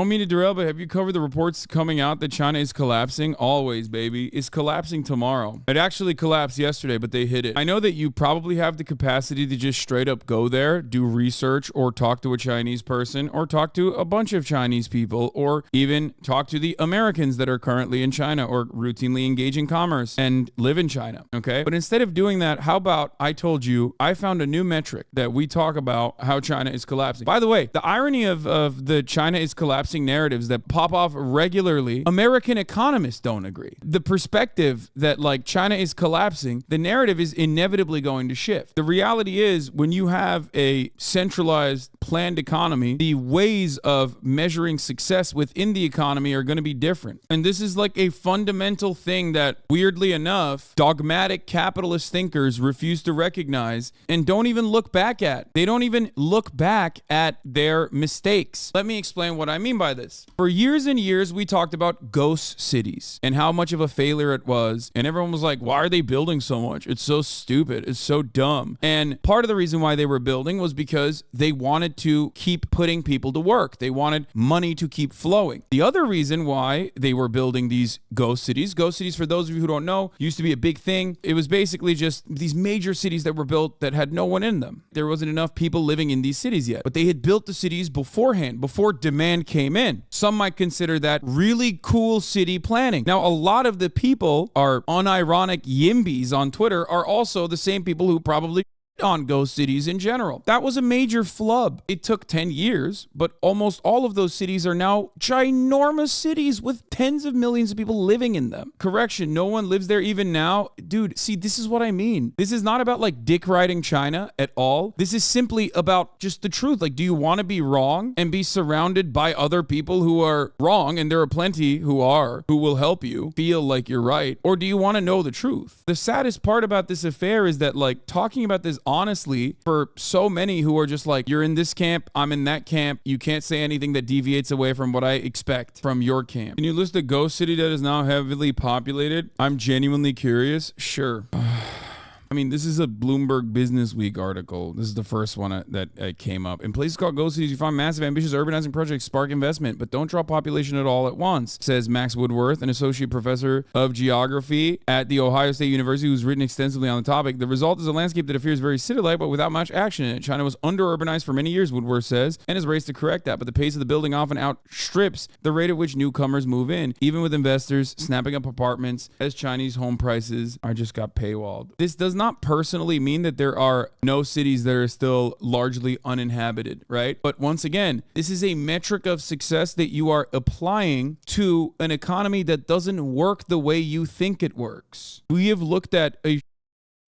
I don't mean to derail, but have you covered the reports coming out that China is collapsing? Always, baby. It's collapsing tomorrow. It actually collapsed yesterday, but they hid it. I know that you probably have the capacity to just straight up go there, do research, or talk to a Chinese person, or talk to a bunch of Chinese people, or even talk to the Americans that are currently in China or routinely engage in commerce and live in China, okay? But instead of doing that, how about I told you I found a new metric that we talk about how China is collapsing. By the way, the irony of the China is collapsing narratives that pop off regularly, American economists don't agree. The perspective that like China is collapsing, the narrative is inevitably going to shift. The reality is when you have a centralized planned economy, the ways of measuring success within the economy are going to be different. And this is like a fundamental thing that weirdly enough, dogmatic capitalist thinkers refuse to recognize and don't even look back at. They don't even look back at their mistakes. Let me explain what I mean by this. For years and years, we talked about ghost cities and how much of a failure it was. And everyone was like, why are they building so much? It's so stupid. It's so dumb. And part of the reason why they were building was because they wanted to keep putting people to work. They wanted money to keep flowing. The other reason why they were building these ghost cities, for those of you who don't know, used to be a big thing. It was basically just these major cities that were built that had no one in them. There wasn't enough people living in these cities yet. But they had built the cities beforehand, before demand came in. Some might consider that really cool city planning. Now, a lot of the people are unironic yimbys on Twitter are also the same people who probably on ghost cities in general. That was a major flub. It took 10 years, but almost all of those cities are now ginormous cities with tens of millions of people living in them. Correction, no one lives there even now. Dude, see, this is what I mean. This is not about like dick riding China at all. This is simply about just the truth. Like, do you want to be wrong and be surrounded by other people who are wrong? And there are plenty who will help you feel like you're right. Or do you want to know the truth? The saddest part about this affair is that like talking about this honestly, for so many who are just like, you're in this camp, I'm in that camp, you can't say anything that deviates away from what I expect from your camp. Can you list a ghost city that is now heavily populated? I'm genuinely curious. Sure. I mean, this is a Bloomberg Business Week article. This is the first one that came up. In places called ghost cities, you find massive, ambitious urbanizing projects spark investment, but don't draw population at all at once, says Max Woodworth, an associate professor of geography at The Ohio State University, who's written extensively on the topic. The result is a landscape that appears very city-like, but without much action in it. China was under-urbanized for many years, Woodworth says, and has raced to correct that, but the pace of the building often outstrips the rate at which newcomers move in, even with investors snapping up apartments as Chinese home prices are just got paywalled. This does not personally mean that there are no cities that are still largely uninhabited, right? But once again, this is a metric of success that you are applying to an economy that doesn't work the way you think it works. We have looked at a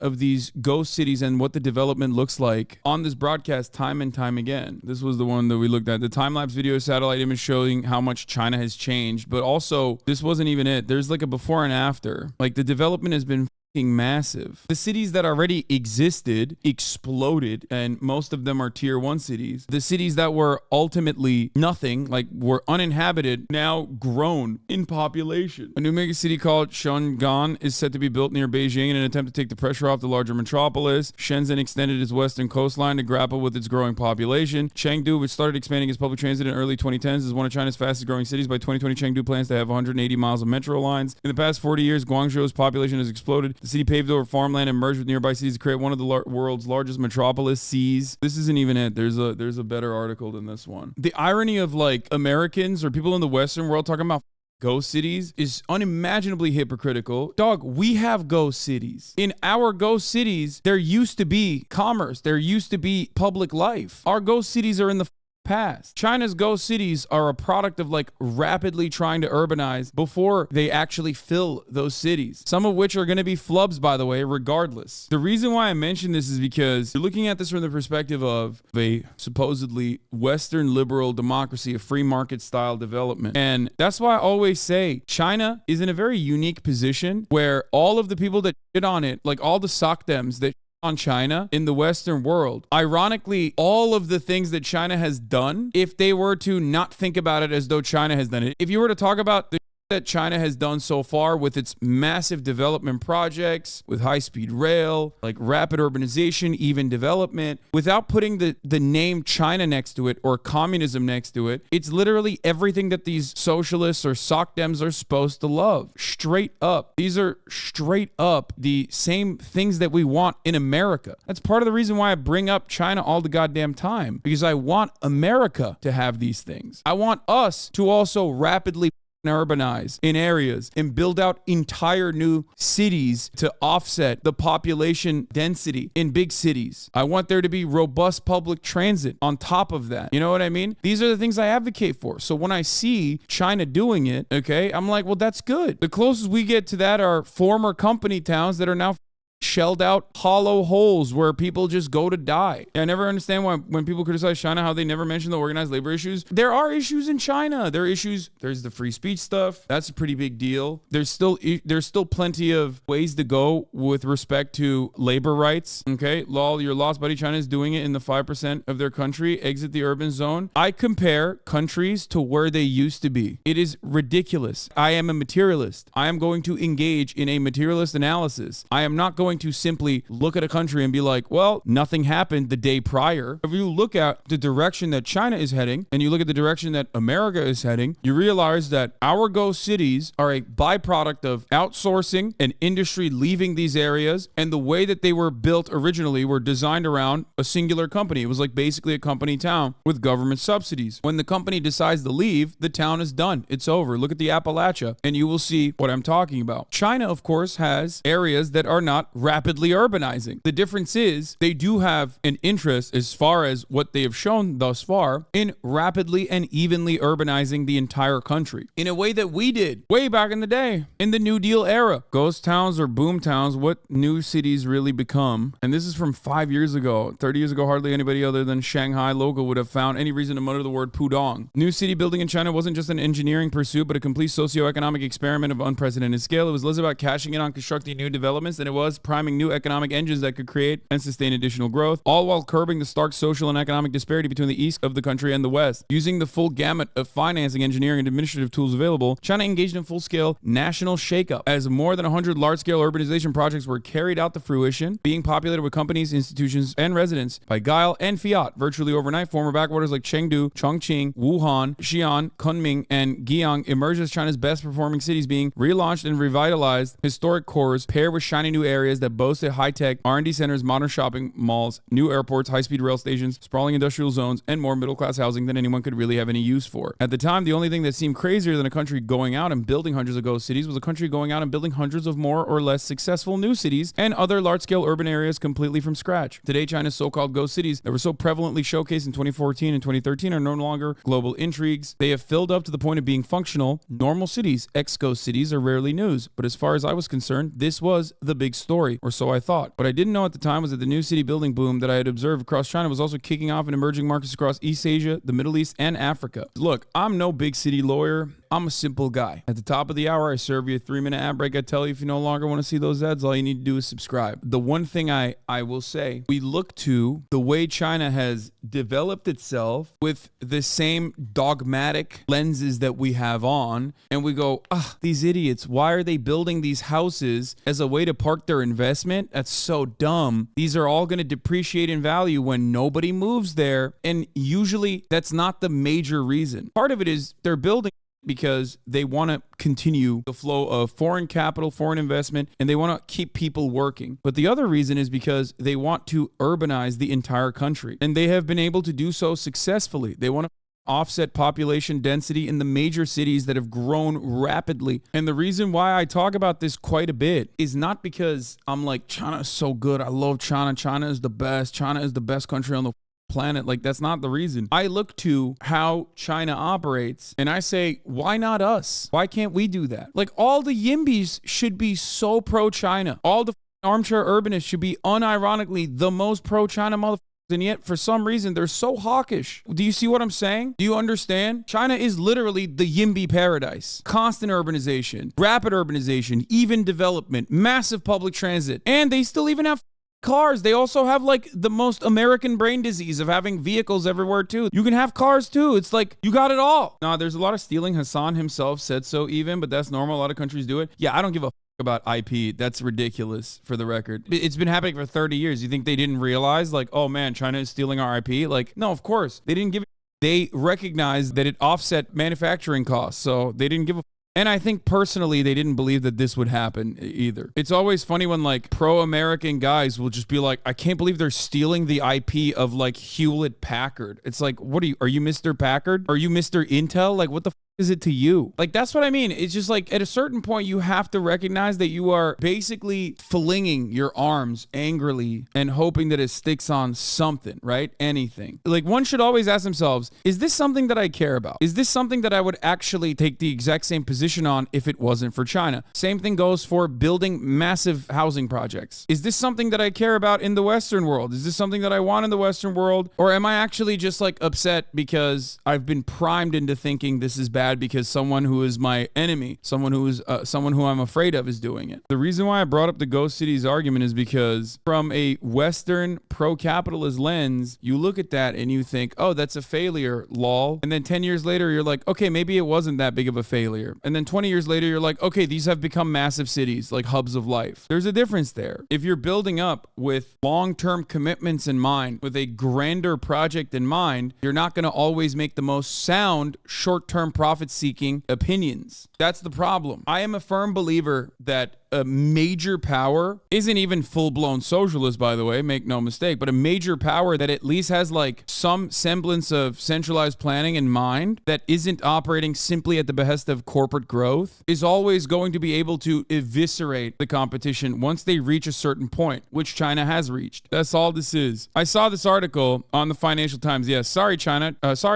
of these ghost cities and what the development looks like on this broadcast time and time again. This was the one that we looked at. The time-lapse video satellite image showing how much China has changed, but also this wasn't even it. There's like a before and after. Like the development has been massive. The cities that already existed exploded, and most of them are tier 1 cities. The cities that were ultimately nothing, like were uninhabited, now grown in population. A new mega city called Shenzhen is set to be built near Beijing in an attempt to take the pressure off the larger metropolis. Shenzhen extended its western coastline to grapple with its growing population. Chengdu, which started expanding its public transit in early 2010s, is one of China's fastest growing cities. By 2020, Chengdu plans to have 180 miles of metro lines. In the past 40 years, Guangzhou's population has exploded. The city paved over farmland and merged with nearby cities to create one of the world's largest metropolises. This isn't even it. There's a better article than this one. The irony of like Americans or people in the Western world talking about ghost cities is unimaginably hypocritical. Dog, we have ghost cities. In our ghost cities, there used to be commerce. There used to be public life. Our ghost cities are in the past. China's ghost cities are a product of like rapidly trying to urbanize before they actually fill those cities. Some of which are going to be flubs, by the way, regardless. The reason why I mention this is because you're looking at this from the perspective of a supposedly Western liberal democracy, a free market style development. And that's why I always say China is in a very unique position where all of the people that shit on it, like all the sockdems that on China in the Western world, ironically, all of the things that China has done, if they were to not think about it as though China has done it, if you were to talk about the that China has done so far with its massive development projects, with high-speed rail, like rapid urbanization, even development, without putting the name China next to it or communism next to it, it's literally everything that these socialists or SOCDEMs are supposed to love. Straight up. These are straight up the same things that we want in America. That's part of the reason why I bring up China all the goddamn time, because I want America to have these things. I want us to also rapidly urbanize in areas and build out entire new cities to offset the population density in big cities. I want there to be robust public transit on top of that. You know what I mean? These are the things I advocate for. So when I see China doing it, okay, I'm like, well, that's good. The closest we get to that are former company towns that are now shelled out hollow holes where people just go to die. I never understand why when people criticize China, how they never mention the organized labor issues. There are issues in China. There are issues. There's the free speech stuff. That's a pretty big deal. There's still plenty of ways to go with respect to labor rights. Okay, lol, your lost buddy China is doing it in the 5% of their country. Exit the urban zone. I compare countries to where they used to be. It is ridiculous. I am a materialist. I am going to engage in a materialist analysis. I am not going to simply look at a country and be like, well, nothing happened the day prior. If you look at the direction that China is heading and you look at the direction that America is heading, you realize that our ghost cities are a byproduct of outsourcing and industry leaving these areas, and the way that they were built originally were designed around a singular company. It was like basically a company town with government subsidies. When the company decides to leave, the town is done. It's over. Look at the Appalachia and you will see what I'm talking about. China, of course, has areas that are not rapidly urbanizing. The difference is they do have an interest, as far as what they have shown thus far, in rapidly and evenly urbanizing the entire country in a way that we did way back in the day in the New Deal era. Ghost towns or boom towns, what new cities really become. And this is from 5 years ago. 30 years ago, hardly anybody other than Shanghai local would have found any reason to mutter the word pudong. New city building in China wasn't just an engineering pursuit, but a complete socioeconomic experiment of unprecedented scale. It was less about cashing in on constructing new developments than it was priming new economic engines that could create and sustain additional growth, all while curbing the stark social and economic disparity between the east of the country and the west. Using the full gamut of financing, engineering, and administrative tools available, China engaged in full-scale national shakeup as more than 100 large-scale urbanization projects were carried out to fruition, being populated with companies, institutions, and residents by guile and fiat. Virtually overnight, former backwaters like Chengdu, Chongqing, Wuhan, Xi'an, Kunming, and Guiyang emerged as China's best-performing cities, being relaunched and revitalized historic cores paired with shiny new areas that boasted high-tech R&D centers, modern shopping malls, new airports, high-speed rail stations, sprawling industrial zones, and more middle-class housing than anyone could really have any use for. At the time, the only thing that seemed crazier than a country going out and building hundreds of ghost cities was a country going out and building hundreds of more or less successful new cities and other large-scale urban areas completely from scratch. Today, China's so-called ghost cities that were so prevalently showcased in 2014 and 2013 are no longer global intrigues. They have filled up to the point of being functional, normal cities. Ex-ghost cities are rarely news, but as far as I was concerned, this was the big story, or so I thought. What I didn't know at the time was that the new city building boom that I had observed across China was also kicking off in emerging markets across East Asia, the Middle East, and Africa. Look, I'm no big city lawyer. I'm a simple guy. At the top of the hour, I serve you a 3-minute ad break. I tell you, if you no longer want to see those ads, all you need to do is subscribe. The one thing I will say, we look to the way China has developed itself with the same dogmatic lenses that we have on, and we go, these idiots, why are they building these houses as a way to park their investment? That's so dumb. These are all going to depreciate in value when nobody moves there, and usually that's not the major reason. Part of it is they're building because they want to continue the flow of foreign capital, foreign investment, and they want to keep people working. But the other reason is because they want to urbanize the entire country, and they have been able to do so successfully. They want to offset population density in the major cities that have grown rapidly. And the reason why I talk about this quite a bit is not because I'm like, China is so good, I love China, China is the best, China is the best country on the planet. Like, that's not the reason. I look to how China operates and I say, why not us? Why can't we do that? Like, all the Yimbys should be so pro-China. All the armchair urbanists should be unironically the most pro-China motherfuckers. And yet, for some reason, they're so hawkish. Do you see what I'm saying? Do you understand? China is literally the Yimby paradise. Constant urbanization, rapid urbanization, even development, massive public transit, and they still even have cars. They also have like the most American brain disease of having vehicles everywhere too. You can have cars too. It's like you got it all. Nah, there's a lot of stealing. Hassan himself said so even, but that's normal. A lot of countries do it. Yeah, I don't give a about IP. That's ridiculous, for the record. It's been happening for 30 years. You think they didn't realize, like, oh man, China is stealing our IP? Like, no, of course. They didn't give it. They recognized that it offset manufacturing costs, so they didn't give a. And I think personally, they didn't believe that this would happen either. It's always funny when like pro-American guys will just be like, I can't believe they're stealing the IP of like Hewlett Packard. It's like, what are you Mr. Packard? Are you Mr. Intel? Like, what the is it to you? Like, that's what I mean. It's just like at a certain point, you have to recognize that you are basically flinging your arms angrily and hoping that it sticks on something, right? Anything. Like, one should always ask themselves, is this something that I care about? Is this something that I would actually take the exact same position on if it wasn't for China? Same thing goes for building massive housing projects. Is this something that I care about in the Western world? Is this something that I want in the Western world? Or am I actually just like upset because I've been primed into thinking this is bad because someone who is my enemy, someone who I'm afraid of is doing it? The reason why I brought up the Ghost Cities argument is because from a Western pro-capitalist lens, you look at that and you think, oh, that's a failure, lol. And then 10 years later, you're like, okay, maybe it wasn't that big of a failure. And then 20 years later, you're like, okay, these have become massive cities, like hubs of life. There's a difference there. If you're building up with long-term commitments in mind, with a grander project in mind, you're not going to always make the most sound short-term profit-seeking opinions. That's the problem. I am a firm believer that a major power isn't even full-blown socialist, by the way, make no mistake, but a major power that at least has like some semblance of centralized planning in mind, that isn't operating simply at the behest of corporate growth, is always going to be able to eviscerate the competition once they reach a certain point, which China has reached. That's all this is. I saw this article on the Financial Times. Yes, sorry,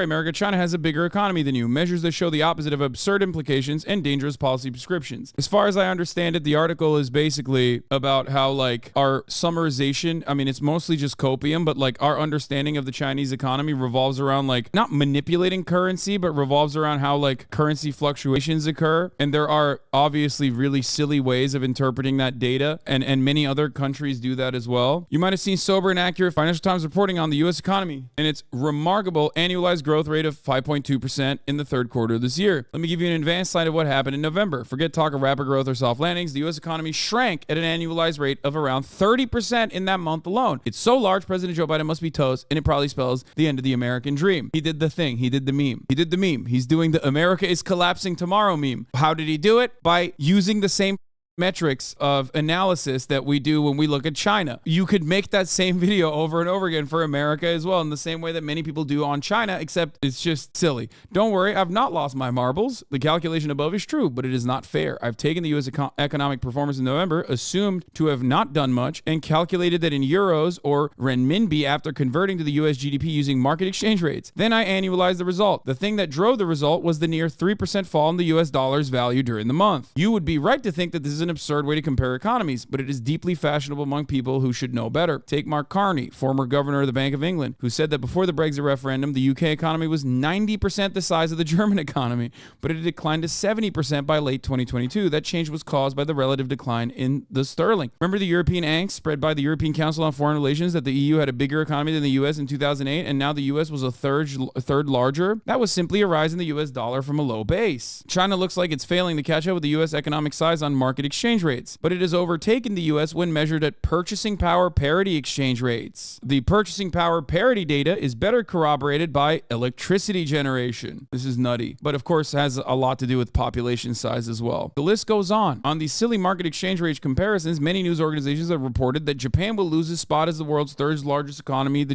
America. China has a bigger economy than you. Measures that show the opposite of absurd implications and dangerous policy prescriptions. As far as I understand it, the article is basically about how like our summarization, I mean, it's mostly just copium, but like our understanding of the Chinese economy revolves around like not manipulating currency, but revolves around how like currency fluctuations occur. And there are obviously really silly ways of interpreting that data, and many other countries do that as well. You might have seen sober and accurate Financial Times reporting on the U.S. economy and its remarkable annualized growth rate of 5.2% in the third quarter of this year. Let me give you an advanced slide of what happened in November. Forget talk of rapid growth or soft landings. The U.S. economy shrank at an annualized rate of around 30% in that month alone. It's so large, President Joe Biden must be toast, and it probably spells the end of the American dream. He did the thing. He did the meme. He did the meme. He's doing the America is collapsing tomorrow meme. How did he do it? By using the same metrics of analysis that we do when we look at China. You could make that same video over and over again for America as well, in the same way that many people do on China, except it's just silly. Don't worry, I've not lost my marbles. The calculation above is true, but it is not fair. I've taken the U.S. economic performance in November, assumed to have not done much, and calculated that in euros or renminbi after converting to the U.S. GDP using market exchange rates. Then I annualized the result. The thing that drove the result was the near 3% fall in the U.S. dollar's value during the month. You would be right to think that this is an absurd way to compare economies, but it is deeply fashionable among people who should know better. Take Mark Carney, former governor of the Bank of England, who said that before the Brexit referendum, the UK economy was 90% the size of the German economy, but it had declined to 70% by late 2022. That change was caused by the relative decline in the sterling. Remember the European angst spread by the European Council on Foreign Relations that the EU had a bigger economy than the US in 2008, and now the US was a third larger? That was simply a rise in the US dollar from a low base. China looks like it's failing to catch up with the US economic size on market exchange rates, but it has overtaken the U.S. when measured at purchasing power parity exchange rates. The purchasing power parity data is better corroborated by electricity generation. This is nutty, but of course has a lot to do with population size as well. The list goes on. On these silly market exchange rate comparisons, many news organizations have reported that Japan will lose its spot as the world's third largest economy,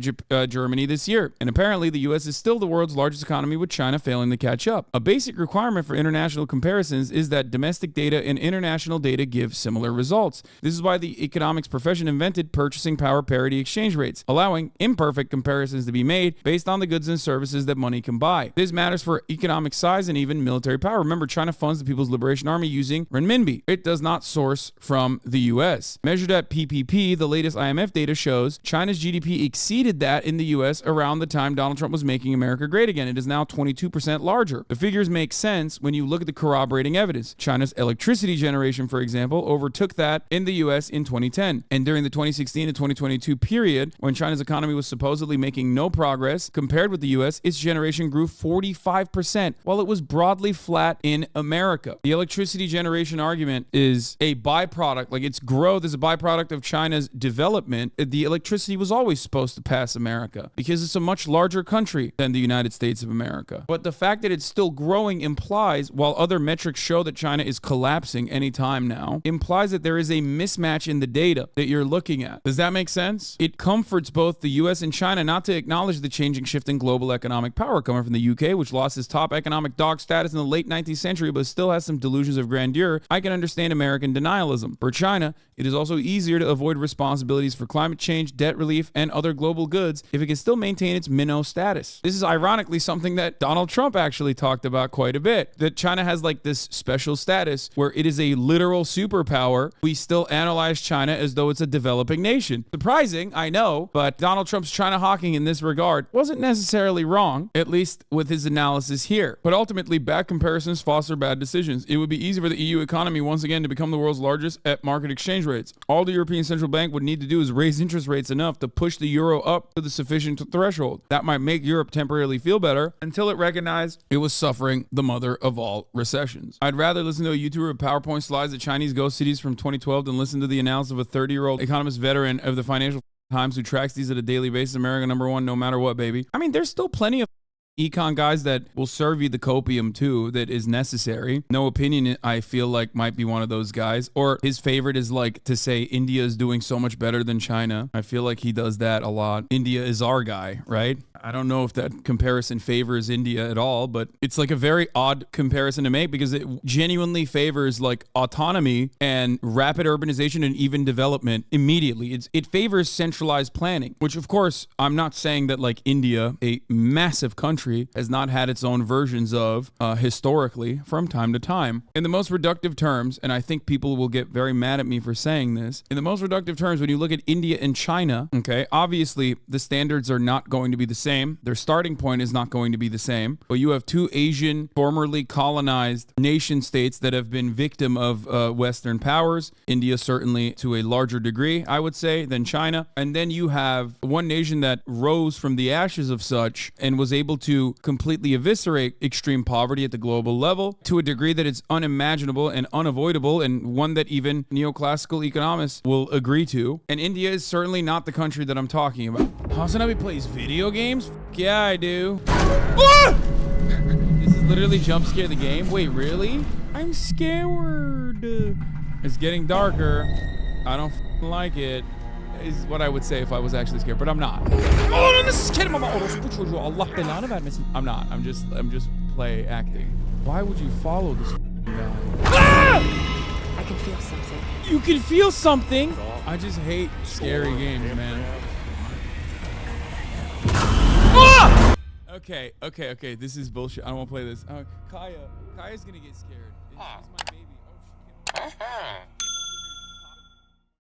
Germany, this year. And apparently the U.S. is still the world's largest economy, with China failing to catch up. A basic requirement for international comparisons is that domestic data and international data give similar results. This is why the economics profession invented purchasing power parity exchange rates, allowing imperfect comparisons to be made based on the goods and services that money can buy. This matters for economic size and even military power. Remember, China funds the People's Liberation Army using renminbi. It does not source from the US. Measured at PPP, the latest IMF data shows China's GDP exceeded that in the US around the time Donald Trump was making America great again. It is now 22% larger. The figures make sense when you look at the corroborating evidence. China's electricity generation, for for example, overtook that in the US in 2010. And during the 2016 to 2022 period, when China's economy was supposedly making no progress compared with the US, its generation grew 45%, while it was broadly flat in America. The electricity generation argument is a byproduct, like its growth is a byproduct of China's development. The electricity was always supposed to pass America because it's a much larger country than the United States of America. But the fact that it's still growing implies, while other metrics show that China is collapsing anytime now, implies that there is a mismatch in the data that you're looking at. Does that make sense? It comforts both the US and China not to acknowledge the changing shift in global economic power coming from the UK, which lost its top economic dog status in the late 19th century but still has some delusions of grandeur. I can understand American denialism. For China, it is also easier to avoid responsibilities for climate change, debt relief, and other global goods if it can still maintain its minnow status. This is ironically something that Donald Trump actually talked about quite a bit, that China has like this special status where it is a literal superpower. We still analyze China as though it's a developing nation. Surprising, I know, but Donald Trump's China hawking in this regard wasn't necessarily wrong, at least with his analysis here. But ultimately, bad comparisons foster bad decisions. It would be easy for the EU economy once again to become the world's largest at market exchange rates. All the European Central Bank would need to do is raise interest rates enough to push the euro up to the sufficient threshold. That might make Europe temporarily feel better until it recognized it was suffering the mother of all recessions. I'd rather listen to a YouTuber with PowerPoint slides of Chinese ghost cities from 2012 than listen to the analysis of a 30-year-old economist veteran of the Financial Times who tracks these at a daily basis. America #1, no matter what, baby. I mean, there's still plenty of econ guys that will serve you the copium too that is necessary. No Opinion, I feel like, might be one of those guys. Or his favorite is like to say India is doing so much better than China. I feel like he does that a lot. India is our guy, right? I don't know if that comparison favors India at all, but it's like a very odd comparison to make because it genuinely favors like autonomy and rapid urbanization and even development immediately. It favors centralized planning, which of course, I'm not saying that like India, a massive country, has not had its own versions of historically from time to time. In the most reductive terms, and I think people will get very mad at me for saying this, in the most reductive terms, when you look at India and China, okay, obviously the standards are not going to be the same. Their starting point is not going to be the same, but you have two Asian, formerly colonized nation states that have been victim of Western powers. India certainly to a larger degree, I would say, than China. And then you have one nation that rose from the ashes of such and was able to completely eviscerate extreme poverty at the global level to a degree that it's unimaginable and unavoidable, and one that even neoclassical economists will agree to. And India is certainly not the country that I'm talking about. HasanAbi plays video games? Yeah, I do. Ah! This is literally jump scare the game. Wait, really? I'm scared. It's getting darker. I don't like it. Is what I would say if I was actually scared, but I'm not. Oh, this is kidding. I'm not. I'm just play acting. Why would you follow this guy? Ah! I can feel something. You can feel something? I just hate scary games, man. Ah! Okay. This is bullshit. I don't want to play this. Kaya's gonna get scared. She's my baby.